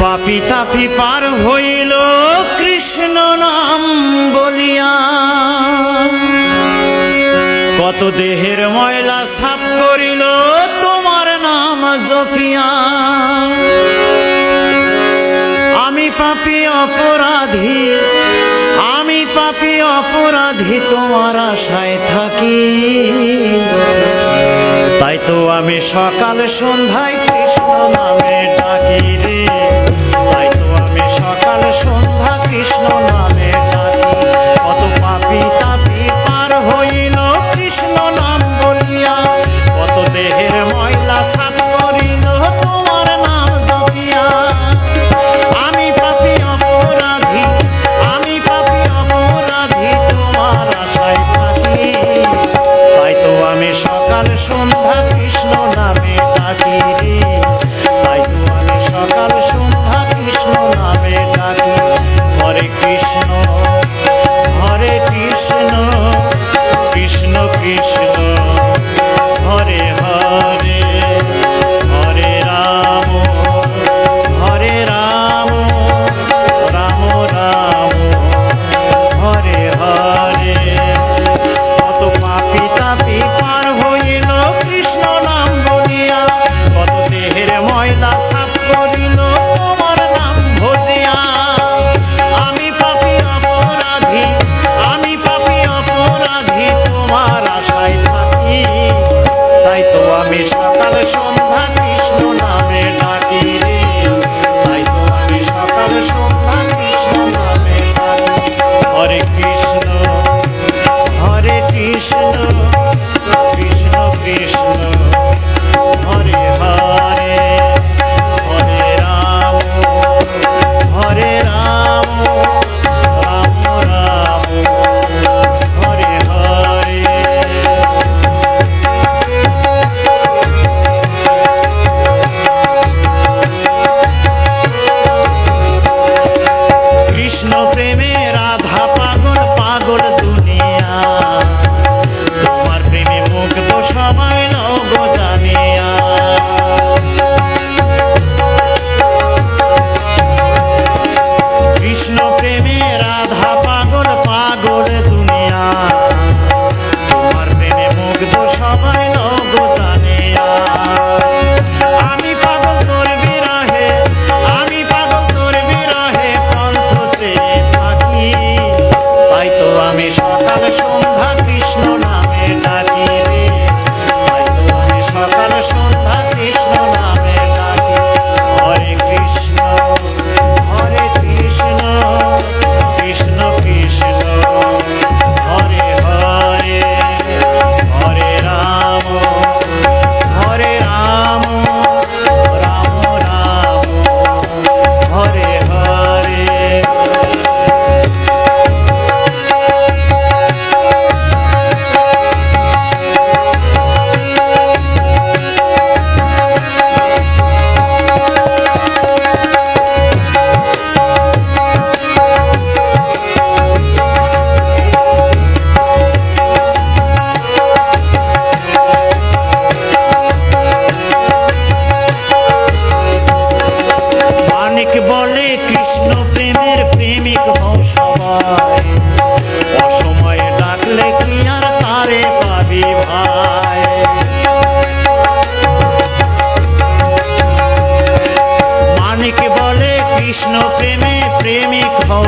পাপি তাপি পার হইল কৃষ্ণ নাম বলিয়া, কত দেহের ময়লা সাফ করিল তোমার নাম জপিয়া। আমি পাপী অপরাধী, আমি পাপী অপরাধী তোমার আশায় থাকি, তাই তো আমি সকাল সন্ধ্যায় কৃষ্ণ নামে ডাকি রে, তাই তো আমি সকাল সন্ধ্যা কৃষ্ণ নামে ডাকি। কত পাপী তাপী পার হইল কৃষ্ণ নাম বলিয়া, কত দেহের ময়লা সাফ করিল তোমার নাম জপিয়া। আমি পাপী অপরাধী, আমি পাপী অপরাধী তোমার আশায় থাকি, তাই তো আমি সকাল সন্ধ্যা কৃষ্ণ নামে ডাকি রে, তাই তো আমি সকাল সন্ধ্যা কৃষ্ণ নামে ডাকি। হরে কৃষ্ণ হরে কৃষ্ণ কৃষ্ণ কৃষ্ণ হরে হরে, হরে রাম হরে রাম রাম রাম হরে হরে। কত পাপী তাপী পার হইল কৃষ্ণ নাম বলিয়া, কত দেহের ময়লা সাফ করিল তোমার নাম ভজিয়া। আমি পাপী অপরাধী, আমি পাপী অপরাধী তোমার আশায় থাকি, তাই তো আমি সকাল সন্ধ্যা কৃষ্ণ নামে ডাকি রে, তাই তো আমি সকাল সন্ধ্যা কৃষ্ণ নামে ডাকি। হরে কৃষ্ণ হরে কৃষ্ণ কৃষ্ণ কৃষ্ণ হরে হরে, হরে রাম রাম রাম হরে হরে। কৃষ্ণ প্রেমে রাধা পাগল পাগল দুনিয়া, তোমার প্রেমে মুগ্ধ সবাই নব জানিয়া। কৃষ্ণ প্রেমে রাধা পাগল পাগল দুনিয়া, তোমার প্রেমে মুগ্ধ সবাই নব জানিয়া। আমি পাগল তোর বিরহে, আমি পাগল তোর বিরহে পন্থ চেয়ে থাকি, তাই তো আমি সকাল সন্ধ্যা কৃষ্ণ নামে ডাকি রে, তাই তো আমি সকাল সন্ধ্যা কৃষ্ণ নামে ডাকি। হরে কৃষ্ণ হরে কৃষ্ণ কৃষ্ণ কৃষ্ণ হরে হরে, হরে রাম রাম রাম হরে হরে। মানিক বলে কৃষ্ণ প্রেমের প্রেমিক হও সবাই, অসময়ে ডাকলে কি আর তারে পাবি ভাই। মানিক বলে কৃষ্ণ প্রেমে প্রেমিক হও